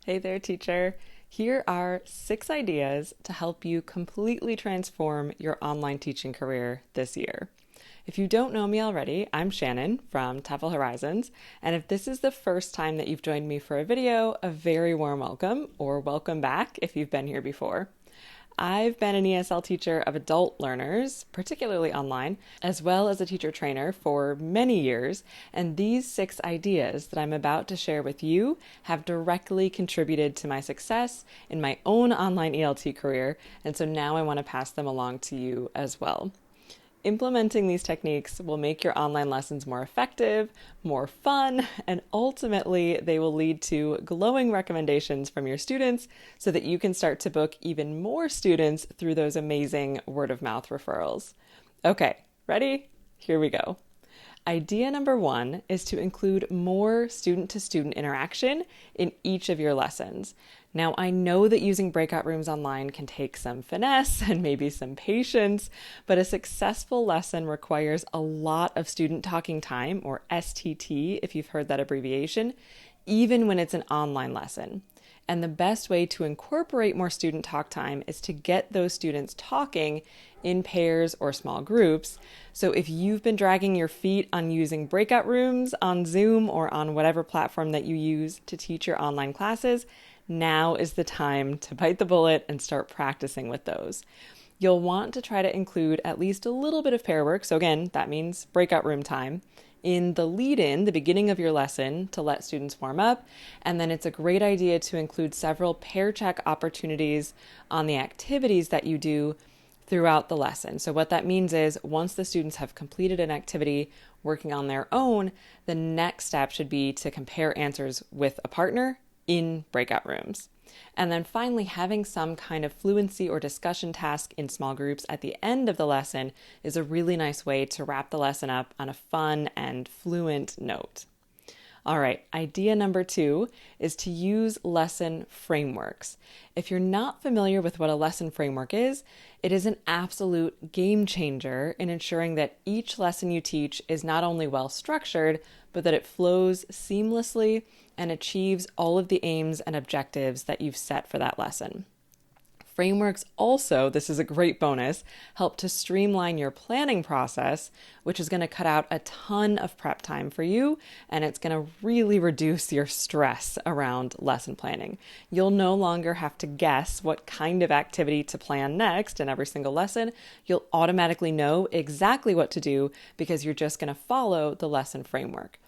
Hey there, teacher. Here are 6 ideas to help you completely transform your online teaching career this year. If you don't know me already, I'm Shannon from TEFL Horizons, and if this is the first time that you've joined me for a video, a very warm welcome, or welcome back if you've been here before. I've been an ESL teacher of adult learners, particularly online, as well as a teacher trainer for many years, and these 6 ideas that I'm about to share with you have directly contributed to my success in my own online ELT career, and so now I want to pass them along to you as well. Implementing these techniques will make your online lessons more effective, more fun, and ultimately they will lead to glowing recommendations from your students so that you can start to book even more students through those amazing word-of-mouth referrals. Okay, ready? Here we go. Idea number 1 is to include more student-to-student interaction in each of your lessons. Now, I know that using breakout rooms online can take some finesse and maybe some patience, but a successful lesson requires a lot of student talking time, or STT if you've heard that abbreviation, even when it's an online lesson. And the best way to incorporate more student talk time is to get those students talking in pairs or small groups. So if you've been dragging your feet on using breakout rooms on Zoom or on whatever platform that you use to teach your online classes, now is the time to bite the bullet and start practicing with those. You'll want to try to include at least a little bit of pair work. So again, that means breakout room time in the lead-in, the beginning of your lesson, to let students warm up. And then it's a great idea to include several pair check opportunities on the activities that you do throughout the lesson. So what that means is once the students have completed an activity working on their own, the next step should be to compare answers with a partner in breakout rooms. And then finally, having some kind of fluency or discussion task in small groups at the end of the lesson is a really nice way to wrap the lesson up on a fun and fluent note. All right, idea number 2 is to use lesson frameworks. If you're not familiar with what a lesson framework is, it is an absolute game changer in ensuring that each lesson you teach is not only well structured, but that it flows seamlessly and achieves all of the aims and objectives that you've set for that lesson. Frameworks also, this is a great bonus, help to streamline your planning process, which is going to cut out a ton of prep time for you, and it's going to really reduce your stress around lesson planning. You'll no longer have to guess what kind of activity to plan next in every single lesson. You'll automatically know exactly what to do because you're just going to follow the lesson framework.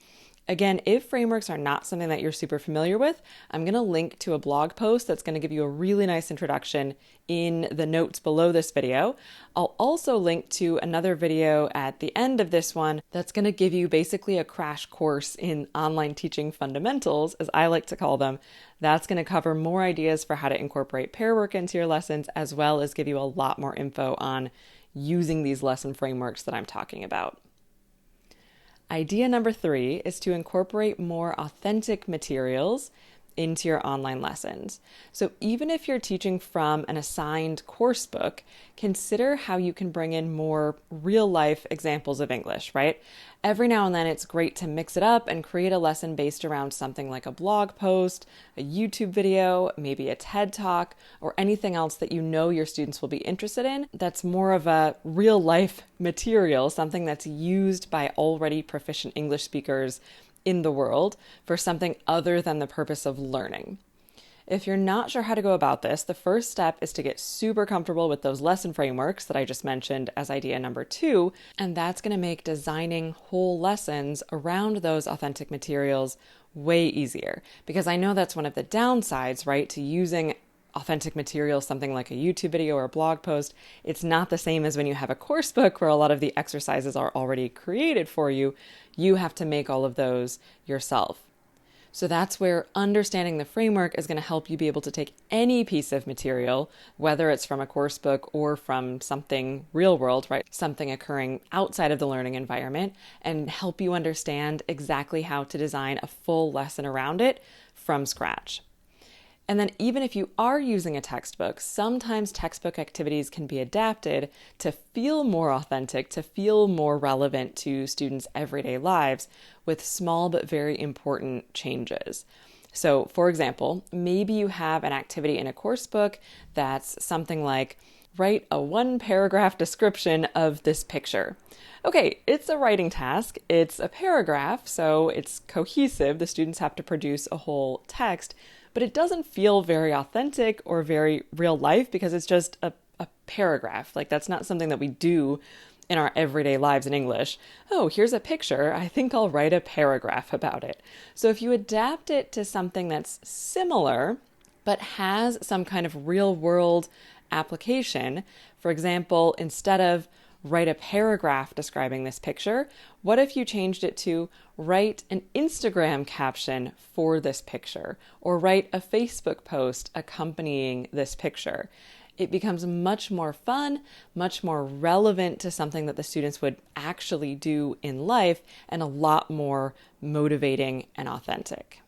Again, if frameworks are not something that you're super familiar with, I'm going to link to a blog post that's going to give you a really nice introduction in the notes below this video. I'll also link to another video at the end of this one that's going to give you basically a crash course in online teaching fundamentals, as I like to call them. That's going to cover more ideas for how to incorporate pair work into your lessons, as well as give you a lot more info on using these lesson frameworks that I'm talking about. Idea number 3 is to incorporate more authentic materials into your online lessons. So even if you're teaching from an assigned course book, consider how you can bring in more real-life examples of English, right? Every now and then it's great to mix it up and create a lesson based around something like a blog post, a YouTube video, maybe a TED Talk, or anything else that you know your students will be interested in that's more of a real-life material, something that's used by already proficient English speakers in the world for something other than the purpose of learning. If you're not sure how to go about this, the first step is to get super comfortable with those lesson frameworks that I just mentioned as idea number 2, and that's going to make designing whole lessons around those authentic materials way easier. Because I know that's one of the downsides, right, to using authentic material, something like a YouTube video or a blog post. It's not the same as when you have a course book where a lot of the exercises are already created for you. You have to make all of those yourself. So that's where understanding the framework is going to help you be able to take any piece of material, whether it's from a course book or from something real world, right? Something occurring outside of the learning environment, and help you understand exactly how to design a full lesson around it from scratch. And then even if you are using a textbook, sometimes textbook activities can be adapted to feel more authentic, to feel more relevant to students' everyday lives with small but very important changes. So, for example, maybe you have an activity in a course book that's something like write a 1-paragraph description of this picture. Okay, it's a writing task. It's a paragraph, so it's cohesive. The students have to produce a whole text, but it doesn't feel very authentic or very real life because it's just a paragraph. Like, that's not something that we do in our everyday lives in English. Oh, here's a picture. I think I'll write a paragraph about it. So if you adapt it to something that's similar, but has some kind of real world application, for example, instead of write a paragraph describing this picture, what if you changed it to write an Instagram caption for this picture, or write a Facebook post accompanying this picture? It becomes much more fun, much more relevant to something that the students would actually do in life, and a lot more motivating and authentic.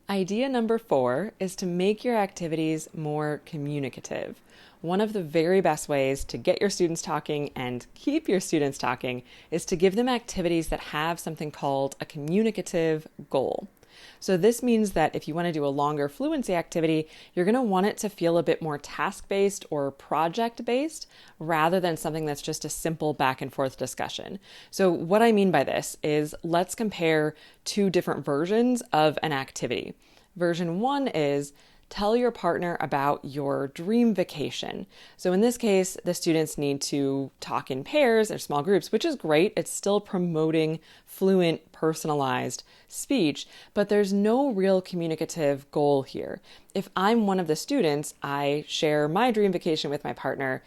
Idea number 4 is to make your activities more communicative. One of the very best ways to get your students talking and keep your students talking is to give them activities that have something called a communicative goal. So this means that if you want to do a longer fluency activity, you're going to want it to feel a bit more task-based or project-based rather than something that's just a simple back and forth discussion. So what I mean by this is, let's compare 2 different versions of an activity. Version 1 is tell your partner about your dream vacation. So in this case, the students need to talk in pairs or small groups, which is great. It's still promoting fluent, personalized speech, but there's no real communicative goal here. If I'm one of the students, I share my dream vacation with my partner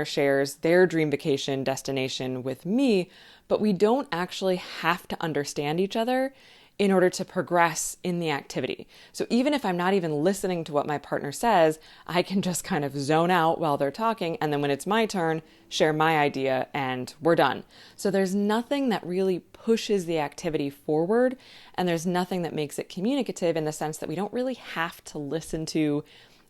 shares their dream vacation destination with me, but we don't actually have to understand each other in order to progress in the activity. So even if I'm not even listening to what my partner says, I can just kind of zone out while they're talking, and then when it's my turn, share my idea, and we're done. So there's nothing that really pushes the activity forward, and there's nothing that makes it communicative in the sense that we don't really have to listen to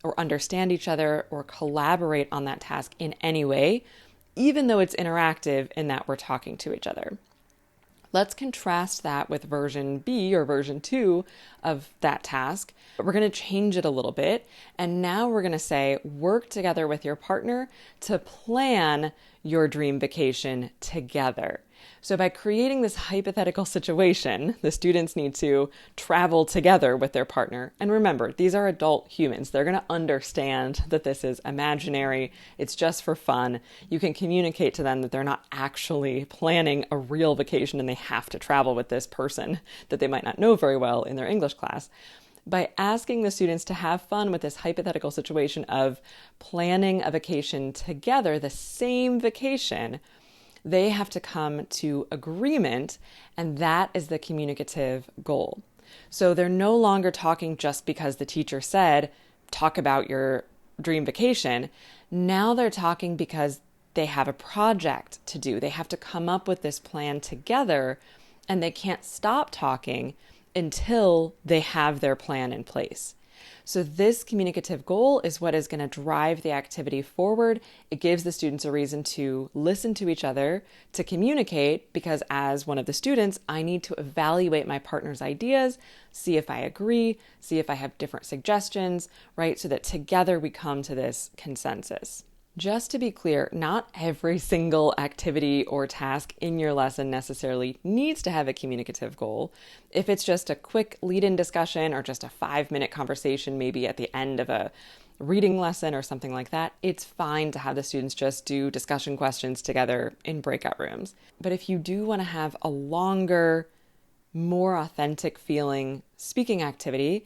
or understand each other or collaborate on that task in any way, even though it's interactive in that we're talking to each other. Let's contrast that with version B or version 2 of that task. We're going to change it a little bit. And now we're going to say, work together with your partner to plan your dream vacation together. So by creating this hypothetical situation, the students need to travel together with their partner. And remember, these are adult humans. They're going to understand that this is imaginary. It's just for fun. You can communicate to them that they're not actually planning a real vacation and they have to travel with this person that they might not know very well in their English class. By asking the students to have fun with this hypothetical situation of planning a vacation together, the same vacation, they have to come to agreement, and that is the communicative goal. So they're no longer talking just because the teacher said, talk about your dream vacation. Now they're talking because they have a project to do. They have to come up with this plan together, and they can't stop talking until they have their plan in place. So this communicative goal is what is going to drive the activity forward. It gives the students a reason to listen to each other, to communicate, because as one of the students, I need to evaluate my partner's ideas, see if I agree, see if I have different suggestions, right? So that together we come to this consensus. Just to be clear, not every single activity or task in your lesson necessarily needs to have a communicative goal. If it's just a quick lead-in discussion or just a 5-minute conversation, maybe at the end of a reading lesson or something like that, it's fine to have the students just do discussion questions together in breakout rooms. But if you do want to have a longer, more authentic feeling speaking activity,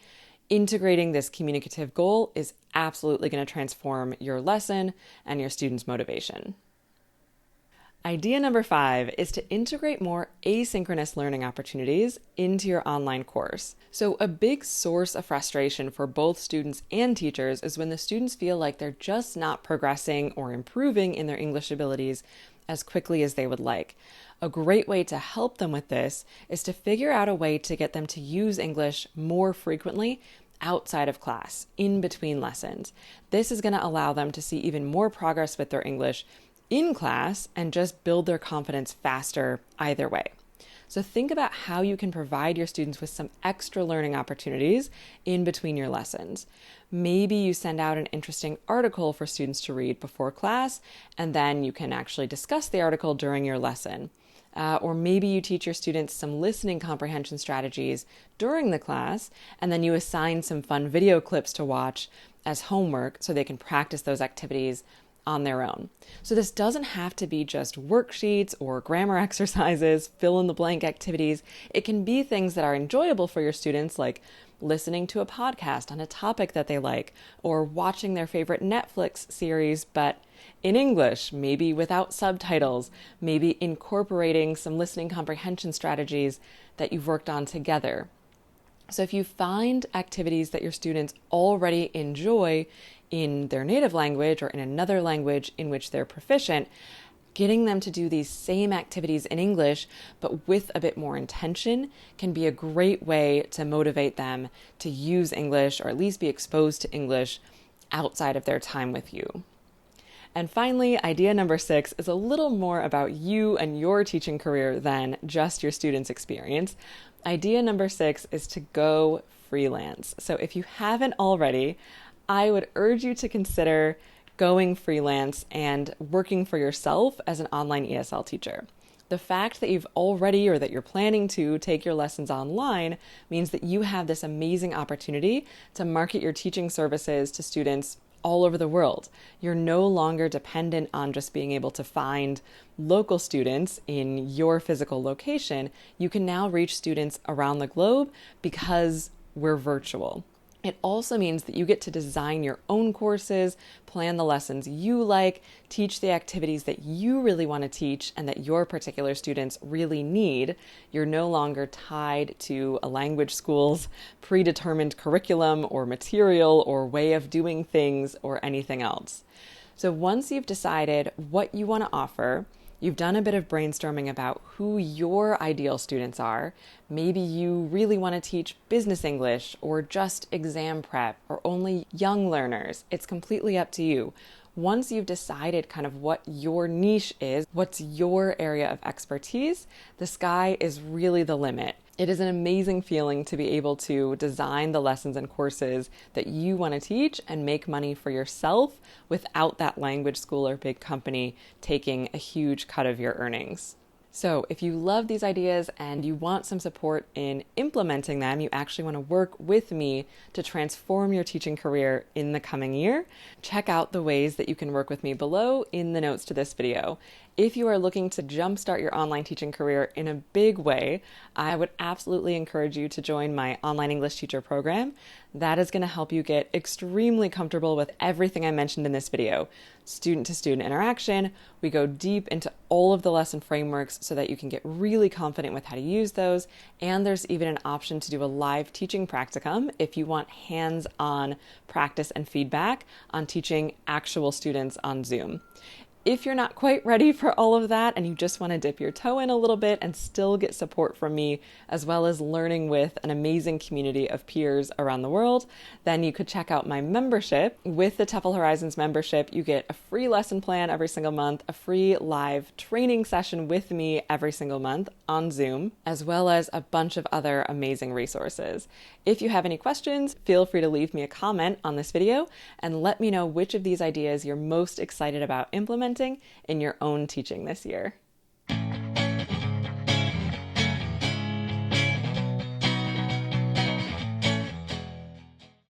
integrating this communicative goal is absolutely going to transform your lesson and your students' motivation. Idea number 5 is to integrate more asynchronous learning opportunities into your online course. So a big source of frustration for both students and teachers is when the students feel like they're just not progressing or improving in their English abilities as quickly as they would like. A great way to help them with this is to figure out a way to get them to use English more frequently outside of class, in between lessons. This is going to allow them to see even more progress with their English in class and just build their confidence faster either way. So think about how you can provide your students with some extra learning opportunities in between your lessons. Maybe you send out an interesting article for students to read before class, and then you can actually discuss the article during your lesson. Or maybe you teach your students some listening comprehension strategies during the class, and then you assign some fun video clips to watch as homework so they can practice those activities on their own. So this doesn't have to be just worksheets or grammar exercises, fill in the blank activities. It can be things that are enjoyable for your students, like listening to a podcast on a topic that they like, or watching their favorite Netflix series, but in English, maybe without subtitles, maybe incorporating some listening comprehension strategies that you've worked on together. So if you find activities that your students already enjoy in their native language or in another language in which they're proficient, getting them to do these same activities in English, but with a bit more intention, can be a great way to motivate them to use English, or at least be exposed to English outside of their time with you. And finally, idea number 6 is a little more about you and your teaching career than just your students' experience. Idea number 6 is to go freelance. So if you haven't already, I would urge you to consider going freelance and working for yourself as an online ESL teacher. The fact that you've already, or that you're planning to, take your lessons online means that you have this amazing opportunity to market your teaching services to students all over the world. You're no longer dependent on just being able to find local students in your physical location. You can now reach students around the globe because we're virtual. It also means that you get to design your own courses, plan the lessons you like, teach the activities that you really want to teach and that your particular students really need. You're no longer tied to a language school's predetermined curriculum or material or way of doing things or anything else. So once you've decided what you want to offer, you've done a bit of brainstorming about who your ideal students are. Maybe you really want to teach business English or just exam prep or only young learners. It's completely up to you. Once you've decided kind of what your niche is, what's your area of expertise, the sky is really the limit. It is an amazing feeling to be able to design the lessons and courses that you want to teach and make money for yourself without that language school or big company taking a huge cut of your earnings. So if you love these ideas and you want some support in implementing them, you actually want to work with me to transform your teaching career in the coming year, check out the ways that you can work with me below in the notes to this video. If you are looking to jumpstart your online teaching career in a big way, I would absolutely encourage you to join my online English teacher program. That is going to help you get extremely comfortable with everything I mentioned in this video. Student-to-student interaction. We go deep into all of the lesson frameworks so that you can get really confident with how to use those. And there's even an option to do a live teaching practicum if you want hands-on practice and feedback on teaching actual students on Zoom. If you're not quite ready for all of that and you just want to dip your toe in a little bit and still get support from me, as well as learning with an amazing community of peers around the world, then you could check out my membership. With the TEFL Horizons membership, you get a free lesson plan every single month, a free live training session with me every single month on Zoom, as well as a bunch of other amazing resources. If you have any questions, feel free to leave me a comment on this video and let me know which of these ideas you're most excited about implementing in your own teaching this year.